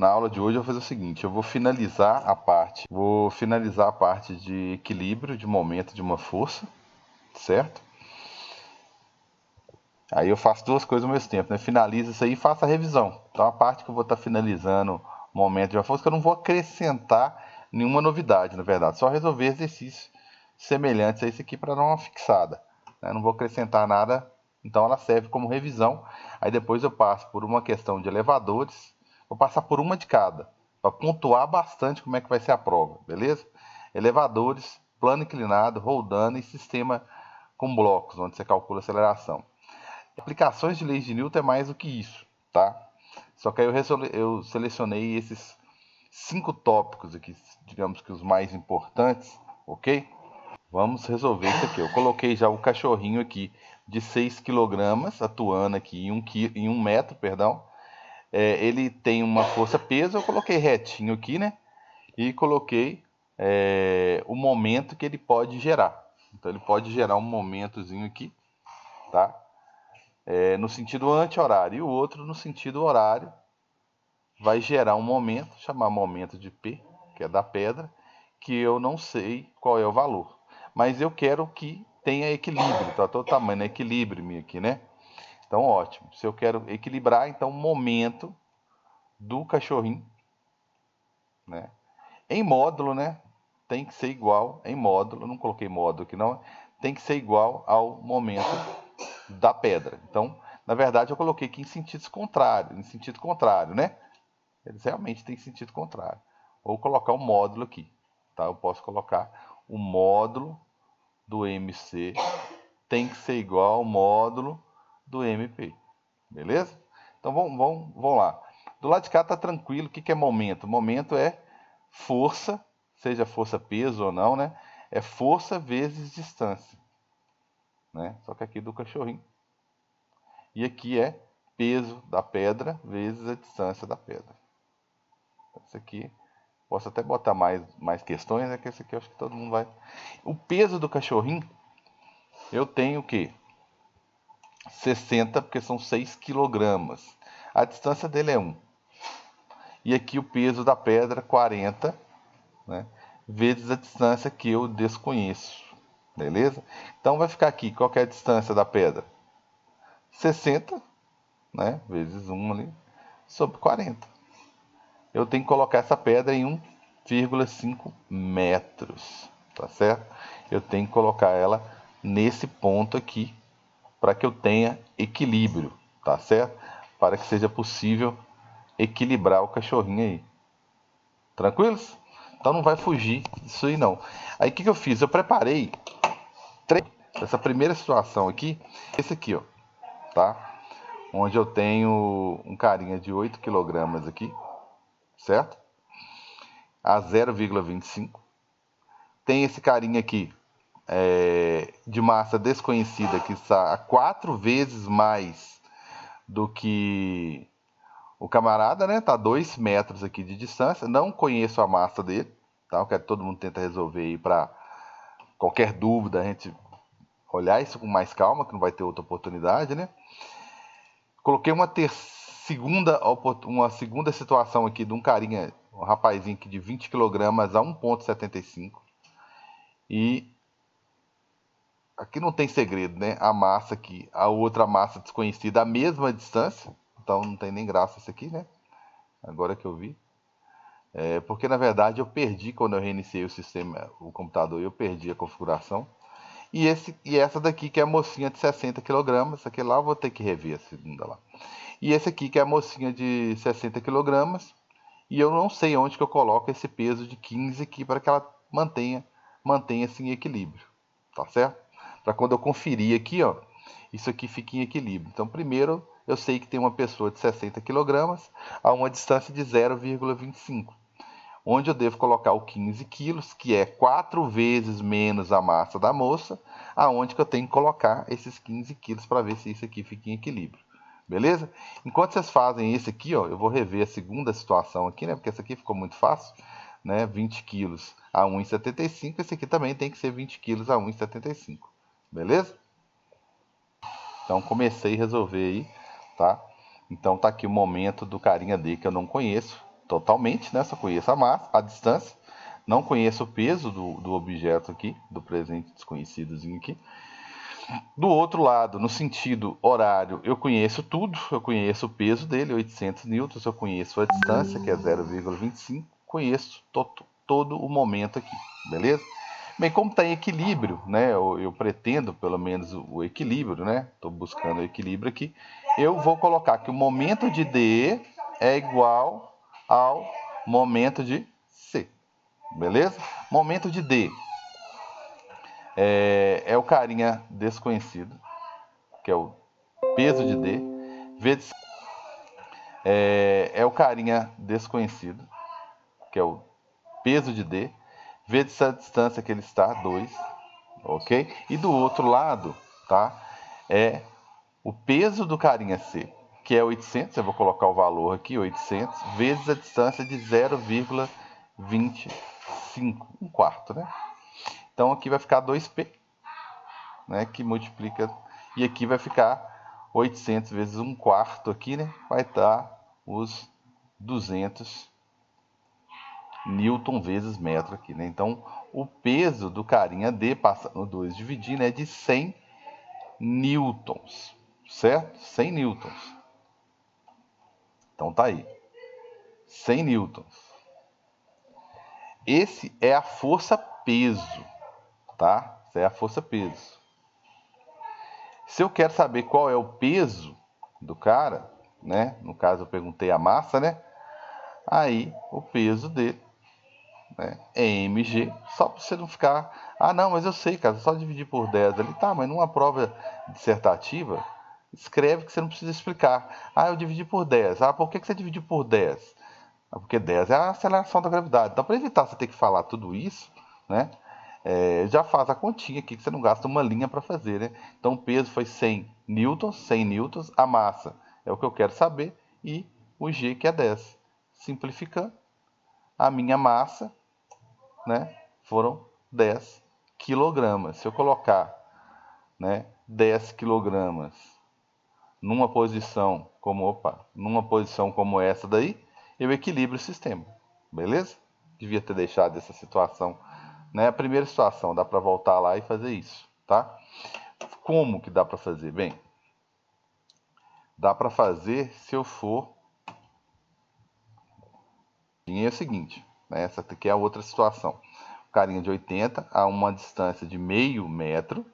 Na aula de hoje eu vou fazer o seguinte, eu vou finalizar a parte de equilíbrio, de momento de uma força, certo? Aí eu faço duas coisas ao mesmo tempo, né? Finalizo isso aí e faço a revisão. Então a parte que eu vou estar finalizando o momento de uma força, que eu não vou acrescentar nenhuma novidade, na verdade. Só resolver exercícios semelhantes a esse aqui para dar uma fixada, né? Não vou acrescentar nada, então ela serve como revisão. Aí depois eu passo por uma questão de elevadores, vou passar por uma de cada, para pontuar bastante como é que vai ser a prova, beleza? Elevadores, plano inclinado, roldando e sistema com blocos, onde você calcula a aceleração. Aplicações de leis de Newton é mais do que isso, tá? Só que aí eu selecionei esses 5 tópicos aqui, digamos que os mais importantes, ok? Vamos resolver isso aqui. Eu coloquei já o cachorrinho aqui de 6 kg atuando aqui em 1 metro, perdão. Ele tem uma força-peso, eu coloquei retinho aqui, né? E coloquei o momento que ele pode gerar. Então ele pode gerar um momentozinho aqui, tá? No sentido anti-horário, e o outro no sentido horário, vai gerar um momento, chamar momento de P, que é da pedra, que eu não sei qual é o valor. Mas eu quero que tenha equilíbrio, então todo tamanho é equilíbrio aqui, né? Então ótimo, se eu quero equilibrar, então o momento do cachorrinho, né? Em módulo, né? Tem que ser igual, em módulo, não coloquei módulo aqui não, tem que ser igual ao momento da pedra. Então, na verdade, eu coloquei aqui em sentido contrário, né? Eles realmente têm sentido contrário. Ou colocar um módulo aqui, tá? Eu posso colocar o módulo do MC tem que ser igual ao módulo do MP, beleza? Então vamos lá. Do lado de cá tá tranquilo. O que é momento? Momento é força, seja força peso ou não, né? É força vezes distância, né? Só que aqui do cachorrinho. E aqui é peso da pedra vezes a distância da pedra. Esse aqui, posso até botar mais questões, né? Que esse aqui eu acho que todo mundo vai. O peso do cachorrinho, eu tenho o quê? 60, porque são 6 kg. A distância dele é 1. E aqui o peso da pedra, 40, né? Vezes a distância que eu desconheço. Beleza? Então vai ficar aqui, qual que é a distância da pedra? 60, né? Vezes 1 ali, sobre 40. Eu tenho que colocar essa pedra em 1,5 metros, tá certo? Eu tenho que colocar ela nesse ponto aqui, para que eu tenha equilíbrio, tá certo? Para que seja possível equilibrar o cachorrinho aí. Tranquilos? Então não vai fugir disso aí não. Aí o que eu fiz? Eu preparei essa primeira situação aqui, esse aqui, ó, tá? Onde eu tenho um carinha de 8 kg aqui, certo? A 0,25. Tem esse carinha aqui de massa desconhecida que está a 4 vezes mais do que o camarada, né? Tá 2 metros aqui de distância. Não conheço a massa dele, tá? Eu quero que todo mundo tenta resolver aí para qualquer dúvida a gente olhar isso com mais calma, que não vai ter outra oportunidade, né? Coloquei uma segunda situação aqui de um carinha, um rapazinho aqui de 20 kg a 1,75. E aqui não tem segredo, né? A massa aqui, a outra massa desconhecida, a mesma distância. Então não tem nem graça isso aqui, né? Agora que eu vi. Porque na verdade eu perdi quando eu reiniciei o sistema, o computador, eu perdi a configuração. E essa daqui que é a mocinha de 60 kg, essa aqui lá eu vou ter que rever a segunda lá. E esse aqui que é a mocinha de 60 kg, e eu não sei onde que eu coloco esse peso de 15 aqui para que ela mantenha-se em equilíbrio, tá certo? Para quando eu conferir aqui, ó, isso aqui fica em equilíbrio. Então primeiro eu sei que tem uma pessoa de 60 kg a uma distância de 0,25. Onde eu devo colocar o 15 quilos, que é 4 vezes menos a massa da moça, aonde que eu tenho que colocar esses 15 quilos para ver se isso aqui fica em equilíbrio. Beleza? Enquanto vocês fazem esse aqui, ó, eu vou rever a segunda situação aqui, né? Porque essa aqui ficou muito fácil, né? 20 quilos a 1,75, esse aqui também tem que ser 20 quilos a 1,75. Beleza? Então comecei a resolver aí, tá? Então tá aqui o momento do carinha D que eu não conheço. totalmente, né? Só conheço a massa, a distância. Não conheço o peso do objeto aqui, do presente desconhecidozinho aqui. Do outro lado, no sentido horário, eu conheço tudo. Eu conheço o peso dele, 800 newtons. Eu conheço a distância, que é 0,25. Conheço todo o momento aqui, beleza? Bem, como está em equilíbrio, né? Eu pretendo pelo menos o equilíbrio, né? Estou buscando o equilíbrio aqui. Eu vou colocar que o momento de D é igual ao momento de C, beleza? Momento de D é o carinha desconhecido, que é o peso de D, vezes é o carinha desconhecido, que é o peso de D, vezes a distância que ele está, 2, ok? E do outro lado, tá? É o peso do carinha C, que é 800, eu vou colocar o valor aqui, 800, vezes a distância de 0,25, um quarto, né? Então aqui vai ficar 2P, né? Que multiplica, e aqui vai ficar 800 vezes um quarto aqui, né? Vai dar os 200 Newton vezes metro aqui, né? Então, o peso do carinha D, passando 2 dividindo, é de 100 newtons, certo? 100 newtons. Então, tá aí. 100 newtons. Esse é a força-peso, tá? Essa é a força-peso. Se eu quero saber qual é o peso do cara, né? No caso, eu perguntei a massa, né? Aí, o peso dele, né, é mg, só para você não ficar, ah não, mas eu sei, cara, só dividir por 10 ali, tá, mas numa prova dissertativa, escreve que você não precisa explicar. Ah, eu dividi por 10. Ah, por que você dividiu por 10? Ah, porque 10 é a aceleração da gravidade. Então, para evitar você ter que falar tudo isso, né, já faz a continha aqui, que você não gasta uma linha para fazer, né? Então, o peso foi 100 newtons, 100 newtons, a massa é o que eu quero saber, e o G, que é 10. Simplificando, a minha massa, né, foram 10 quilogramas. Se eu colocar, né, 10 quilogramas numa posição como essa daí, eu equilibro o sistema, beleza? Devia ter deixado essa situação, né? A primeira situação, dá para voltar lá e fazer isso, tá? Como que dá para fazer? Bem, dá para fazer se eu for... É o seguinte, né? Essa aqui é a outra situação. Carinha de 80 a uma distância de meio metro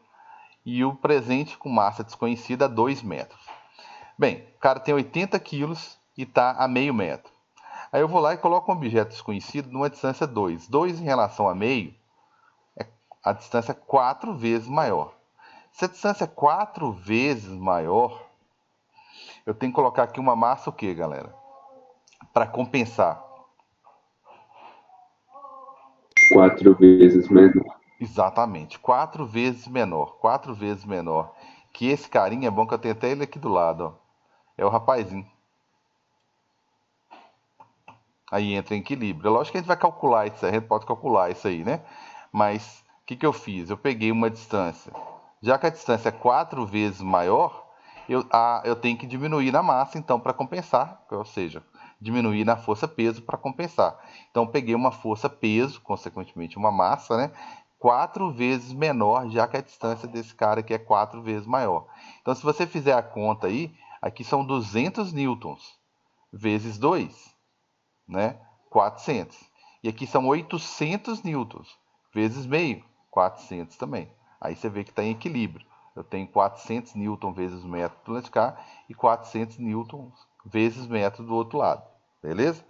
e o presente com massa desconhecida a 2 metros. Bem, o cara tem 80 quilos e está a meio metro. Aí eu vou lá e coloco um objeto desconhecido numa distância 2. 2 em relação a meio, a distância é 4 vezes maior. Se a distância é 4 vezes maior, eu tenho que colocar aqui uma massa o quê, galera? Para compensar. 4 vezes menor. Exatamente, 4 vezes menor. 4 vezes menor. Que esse carinha, é bom que eu tenho até ele aqui do lado, ó. É o rapazinho. Aí entra em equilíbrio. É lógico que a gente vai calcular isso, a gente pode calcular isso aí, né? Mas o que eu fiz? Eu peguei uma distância. Já que a distância é 4 vezes maior, eu tenho que diminuir na massa, então, para compensar. Ou seja, diminuir na força-peso para compensar. Então, eu peguei uma força-peso, consequentemente uma massa, né? 4 vezes menor, já que a distância desse cara aqui é 4 vezes maior. Então, se você fizer a conta aí, aqui são 200 newtons vezes 2, né? 400. E aqui são 800 newtons vezes meio, 400 também. Aí você vê que está em equilíbrio. Eu tenho 400 newton vezes metro do lado de cá e 400 newtons vezes metro do outro lado. Beleza?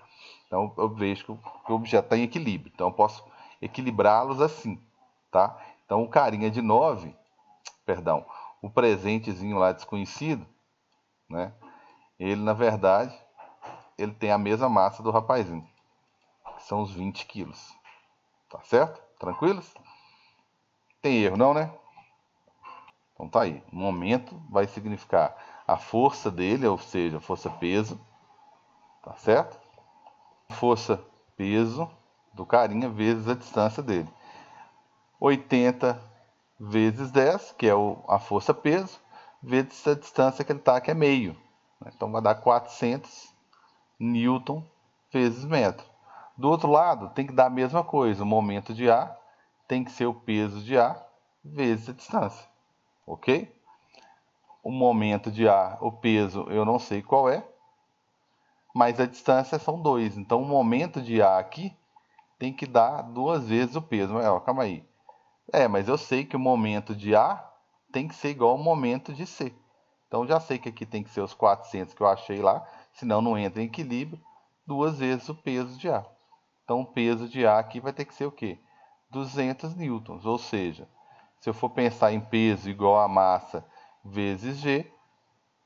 Então eu vejo que o objeto está em equilíbrio. Então eu posso equilibrá-los assim, tá? Então o carinha de 9, perdão, o presentezinho lá desconhecido, né? Ele na verdade, ele tem a mesma massa do rapazinho, que são os 20 quilos. Tá certo? Tranquilos? Tem erro não, né? Então tá aí. O momento vai significar a força dele, ou seja, a força-peso. Tá certo? Força-peso do carinha vezes a distância dele. 80 vezes 10, que é a força-peso, vezes a distância que ele está, que é meio. Então vai dar 400 newton vezes metro. Do outro lado, tem que dar a mesma coisa. O momento de A tem que ser o peso de A vezes a distância. Ok? O momento de A, o peso, eu não sei qual é, mas a distância são 2. Então, o momento de A aqui tem que dar 2 vezes o peso. Mas, ó, calma aí. Mas eu sei que o momento de A tem que ser igual ao momento de C. Então, já sei que aqui tem que ser os 400 que eu achei lá, senão não entra em equilíbrio, 2 vezes o peso de A. Então, o peso de A aqui vai ter que ser o quê? 200 newtons, ou seja, se eu for pensar em peso igual a massa vezes G,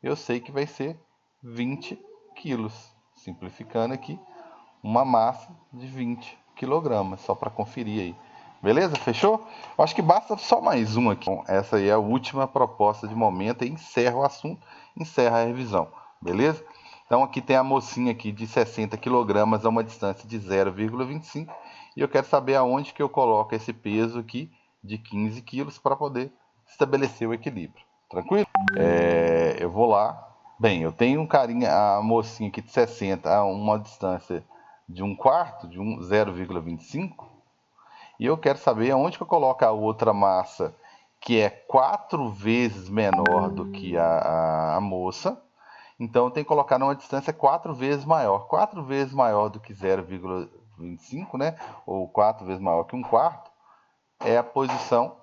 eu sei que vai ser 20 quilos. Simplificando aqui, uma massa de 20 quilogramas, só para conferir aí. Beleza? Fechou? Eu acho que basta só mais um aqui. Bom, essa aí é a última proposta de momento e encerra o assunto, encerra a revisão. Beleza? Então aqui tem a mocinha aqui de 60 kg a uma distância de 0,25 e eu quero saber aonde que eu coloco esse peso aqui de 15 kg para poder estabelecer o equilíbrio. Tranquilo? Eu vou lá. Bem, eu tenho um carinha, a mocinha aqui de 60 a uma distância de 1/4, de 0,25, e eu quero saber aonde que eu coloco a outra massa, que é 4 vezes menor do que a moça. Então eu tenho que colocar numa distância 4 vezes maior. 4 vezes maior do que 0,25, né? Ou 4 vezes maior que 1/4, é a posição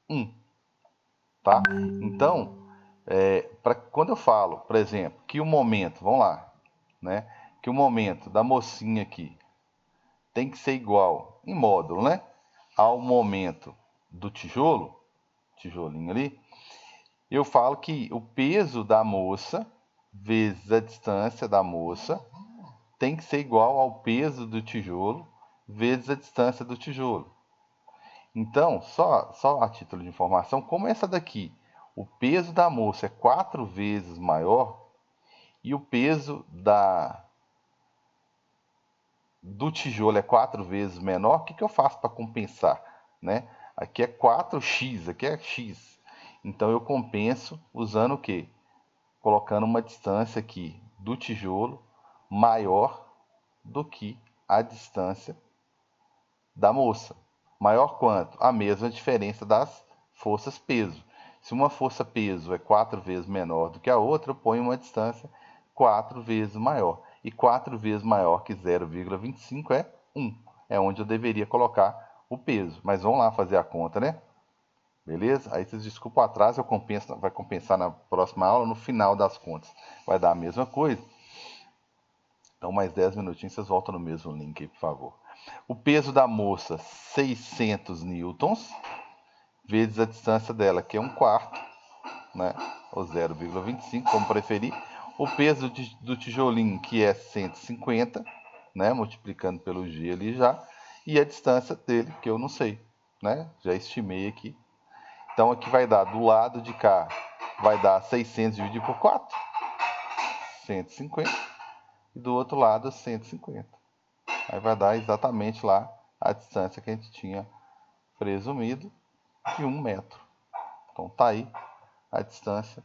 1. Tá? Então, quando eu falo, por exemplo, que o momento, vamos lá, né? Que o momento da mocinha aqui tem que ser igual, em módulo, né? Ao momento do tijolinho ali, eu falo que o peso da moça vezes a distância da moça tem que ser igual ao peso do tijolo vezes a distância do tijolo. Então, só a título de informação, como essa daqui, o peso da moça é 4 vezes maior e o peso do tijolo é 4 vezes menor, o que eu faço para compensar? Né? Aqui é 4x, aqui é x. Então eu compenso usando o quê? Colocando uma distância aqui do tijolo maior do que a distância da moça. Maior quanto? A mesma diferença das forças peso. Se uma força peso é 4 vezes menor do que a outra, eu ponho uma distância 4 vezes maior. E 4 vezes maior que 0,25 é 1. É onde eu deveria colocar o peso. Mas vamos lá fazer a conta, né? Beleza? Aí vocês desculpam o atraso, vai compensar na próxima aula, no final das contas. Vai dar a mesma coisa. Então, mais 10 minutinhos, vocês voltam no mesmo link aí, por favor. O peso da moça, 600 newtons, vezes a distância dela, que é 1/4, né? Ou 0,25, como preferir. O peso do tijolinho, que é 150, né? Multiplicando pelo G ali já. E a distância dele, que eu não sei, né? Já estimei aqui. Então, aqui vai dar, do lado de cá, vai dar 600 dividido por 4, 150. E do outro lado, 150. Aí vai dar exatamente lá a distância que a gente tinha presumido de 1 metro. Então tá aí a distância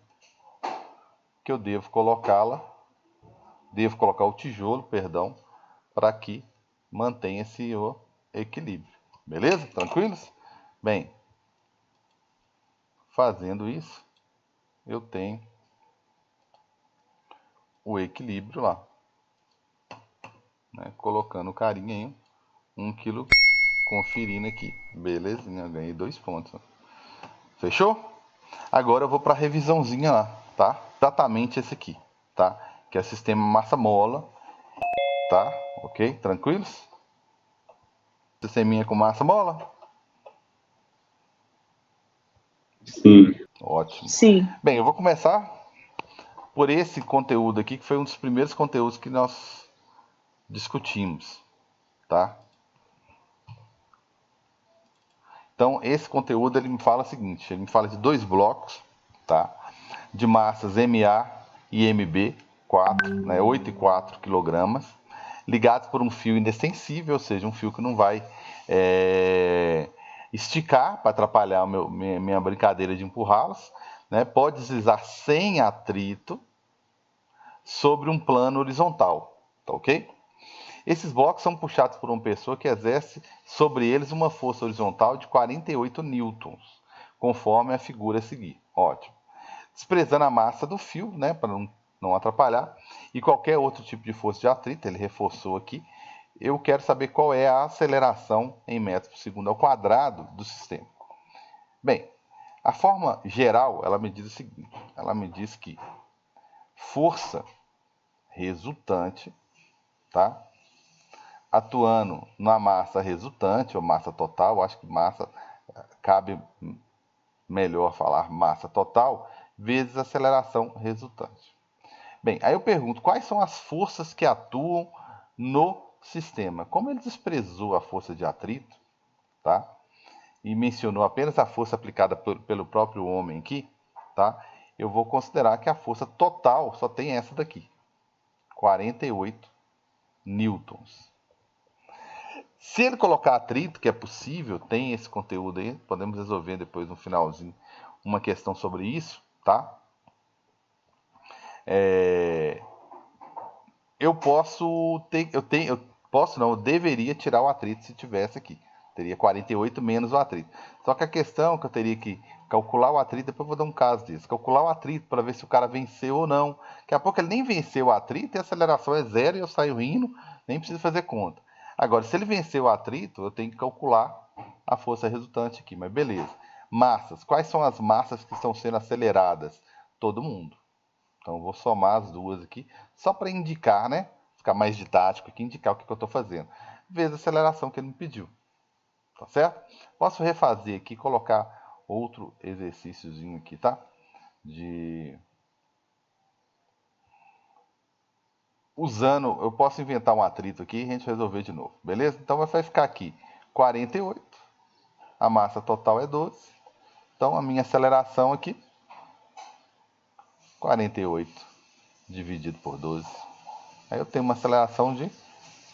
que eu devo colocar o tijolo, perdão, para que mantenha-se o equilíbrio. Beleza? Tranquilos? Bem, fazendo isso, eu tenho o equilíbrio lá. Né? Colocando o carinha aí, 1 quilo, conferindo aqui. Belezinha, eu ganhei 2 pontos. Fechou? Agora eu vou para a revisãozinha lá, tá? Exatamente esse aqui, tá? Que é o sistema massa-mola, tá? Ok? Tranquilos? Sisteminha com massa-mola? Sim. Ótimo. Sim. Bem, eu vou começar por esse conteúdo aqui, que foi um dos primeiros conteúdos que nós discutimos, tá? Então, esse conteúdo, ele me fala o seguinte, ele me fala de 2 blocos, tá? De massas MA e MB, 4, né? 8 e 4 kg, ligados por um fio inextensível, ou seja, um fio que não vai esticar para atrapalhar minha brincadeira de empurrá-los, né? Pode deslizar sem atrito sobre um plano horizontal, tá ok? Esses blocos são puxados por uma pessoa que exerce sobre eles uma força horizontal de 48 newtons, conforme a figura a seguir. Ótimo. Desprezando a massa do fio, né, para não atrapalhar, e qualquer outro tipo de força de atrito, ele reforçou aqui, eu quero saber qual é a aceleração em metros por segundo ao quadrado do sistema. Bem, a forma geral, ela me diz o seguinte, ela me diz que força resultante, tá, atuando na massa resultante, ou massa total, acho que massa, cabe melhor falar massa total, vezes aceleração resultante. Bem, aí eu pergunto, quais são as forças que atuam no sistema? Como ele desprezou a força de atrito, tá? E mencionou apenas a força aplicada pelo próprio homem aqui, tá? Eu vou considerar que a força total só tem essa daqui, 48 newtons. Se ele colocar atrito, que é possível, tem esse conteúdo aí, podemos resolver depois no finalzinho uma questão sobre isso, tá? Eu posso ter, eu posso não, eu deveria tirar o atrito se tivesse aqui. Teria 48 menos o atrito. Só que a questão é que eu teria que calcular o atrito, depois eu vou dar um caso disso. Calcular o atrito para ver se o cara venceu ou não. Daqui a pouco ele nem venceu o atrito e a aceleração é zero e eu saio rindo, nem preciso fazer conta. Agora, se ele venceu o atrito, eu tenho que calcular a força resultante aqui, mas beleza. Massas. Quais são as massas que estão sendo aceleradas? Todo mundo. Então, eu vou somar as duas aqui, só para indicar, né? Ficar mais didático aqui, indicar o que eu estou fazendo. Vezes a aceleração que ele me pediu. Tá certo? Posso refazer aqui, colocar outro exercíciozinho aqui, tá? Eu posso inventar um atrito aqui e a gente resolver de novo, beleza? Então vai ficar aqui 48, a massa total é 12. Então a minha aceleração aqui, 48 dividido por 12. Aí eu tenho uma aceleração de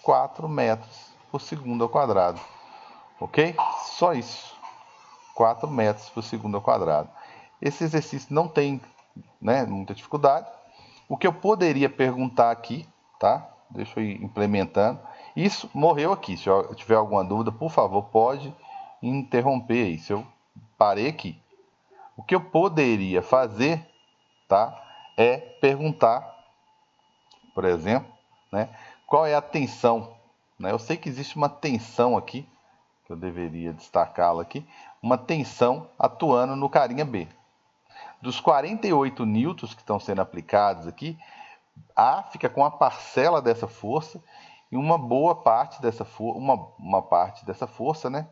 4 metros por segundo ao quadrado. Ok? Só isso. 4 metros por segundo ao quadrado. Esse exercício não tem, né, muita dificuldade. O que eu poderia perguntar aqui, tá? Deixa eu ir implementando. Isso morreu aqui. Se eu tiver alguma dúvida, por favor, pode interromper aí. Se eu parei aqui. O que eu poderia fazer, tá? É perguntar, por exemplo, né? Qual é a tensão? Né? Eu sei que existe uma tensão aqui, que eu deveria destacá-la aqui, uma tensão atuando no carinha B. Dos 48 newtons que estão sendo aplicados aqui, A fica com a parcela dessa força e uma boa parte dessa força, uma parte dessa força, né,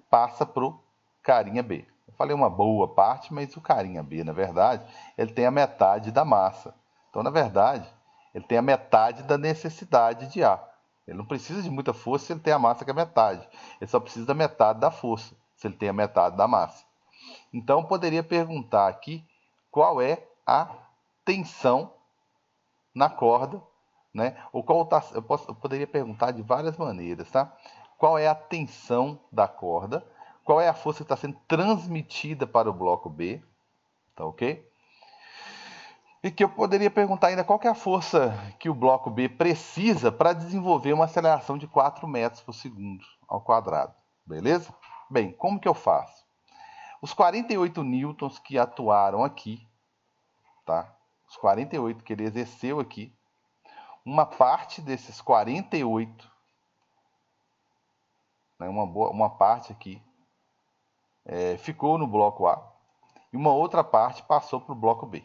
passa para o carinha B. Eu falei uma boa parte, mas o carinha B, na verdade, ele tem a metade da massa. Então, na verdade, ele tem a metade da necessidade de A. Ele não precisa de muita força se ele tem a massa que é metade. Ele só precisa da metade da força, se ele tem a metade da massa. Então, eu poderia perguntar aqui qual é a tensão na corda, né? Ou eu poderia perguntar de várias maneiras, tá? Qual é a tensão da corda? Qual é a força que está sendo transmitida para o bloco B? Tá ok? E que eu poderia perguntar ainda qual que é a força que o bloco B precisa para desenvolver uma aceleração de 4 metros por segundo ao quadrado. Beleza? Bem, como que eu faço? Os 48 newtons que atuaram aqui, tá? Os 48 que ele exerceu aqui, uma parte desses 48, né, uma parte aqui, ficou no bloco A e uma outra parte passou para o bloco B.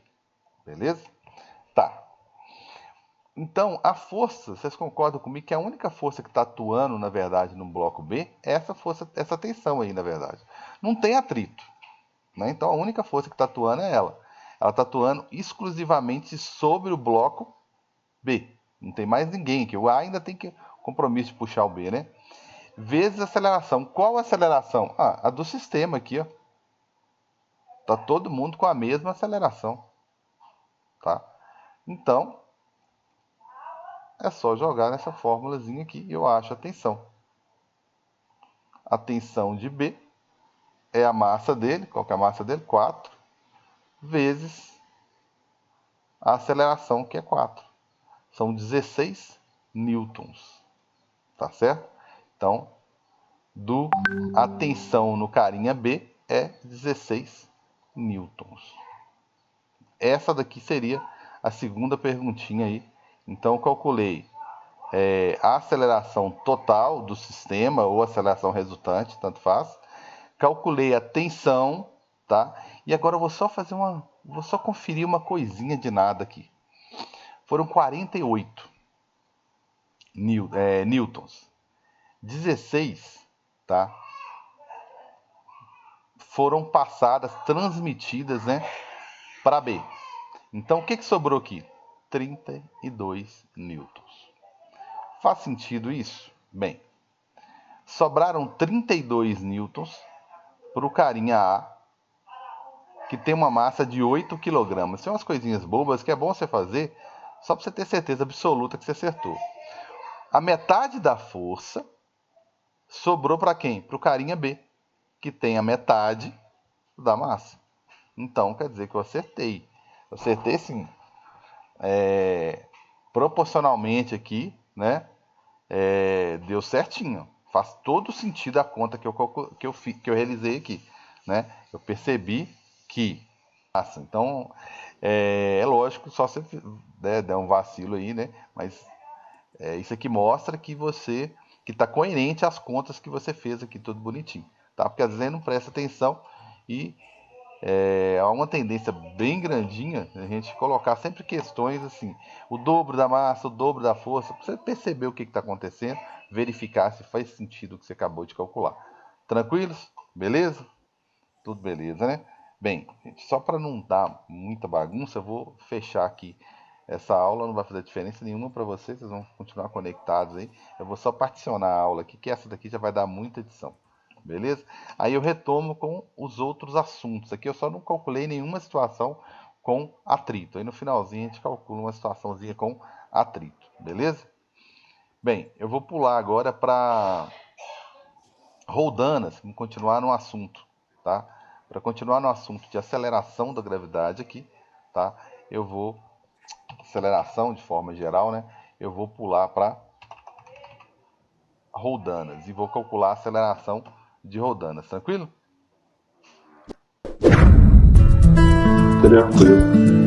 Beleza? Tá. Então, a força, vocês concordam comigo que a única força que está atuando, na verdade, no bloco B é essa força, essa tensão aí, na verdade. Não tem atrito. Né? Então, a única força que está atuando é ela. Ela está atuando exclusivamente sobre o bloco B. Não tem mais ninguém aqui. O A ainda tem que compromisso de puxar o B, né? Vezes a aceleração. Qual a aceleração? Ah, a do sistema aqui, ó. Tá todo mundo com a mesma aceleração, tá? Então, é só jogar nessa fórmulazinha aqui e eu acho a tensão. A tensão de B é a massa dele, qual que é a massa dele? 4, vezes a aceleração, que é 4. São 16 newtons. tá certo? Então, a tensão no carinha B é 16 newtons. Essa daqui seria a segunda perguntinha aí. Então, eu calculei a aceleração total do sistema ou aceleração resultante, tanto faz. Calculei a tensão, tá? E agora eu vou só vou só conferir uma coisinha de nada aqui. Foram 48 newtons. 16, tá? Foram passadas, transmitidas, né, para B. Então, o que sobrou aqui? 32 newtons. Faz sentido isso? Bem, sobraram 32 newtons para o carinha A, que tem uma massa de 8 kg. São umas coisinhas bobas que é bom você fazer, só para você ter certeza absoluta que você acertou. A metade da força sobrou para quem? Para o carinha B, que tem a metade da massa. Então, quer dizer que eu acertei. Eu acertei sim. Proporcionalmente aqui, né? Deu certinho. Faz todo sentido a conta que eu realizei aqui, né? Eu percebi que... Então, é lógico, só se der um vacilo aí, né? Mas isso aqui mostra que você... que está coerente às contas que você fez aqui, tudo bonitinho, tá? Porque às vezes não presta atenção e há uma tendência bem grandinha a gente colocar sempre questões assim, o dobro da massa, o dobro da força, para você perceber o que está acontecendo, verificar se faz sentido o que você acabou de calcular. Tranquilos? Beleza? Tudo beleza, né? Bem, gente, só para não dar muita bagunça, eu vou fechar aqui essa aula, não vai fazer diferença nenhuma para vocês, vocês vão continuar conectados aí. Eu vou só particionar a aula aqui, que essa daqui já vai dar muita edição. Beleza? Aí eu retomo com os outros assuntos. Aqui eu só não calculei nenhuma situação com atrito. Aí no finalzinho a gente calcula uma situaçãozinha com atrito. Beleza? Bem, eu vou pular agora para roldanas, vamos continuar no assunto, tá? Para continuar no assunto de aceleração da gravidade aqui, tá? Eu vou... aceleração de forma geral, né? Eu vou pular para roldanas e vou calcular a aceleração de roldanas, tranquilo? Tranquilo.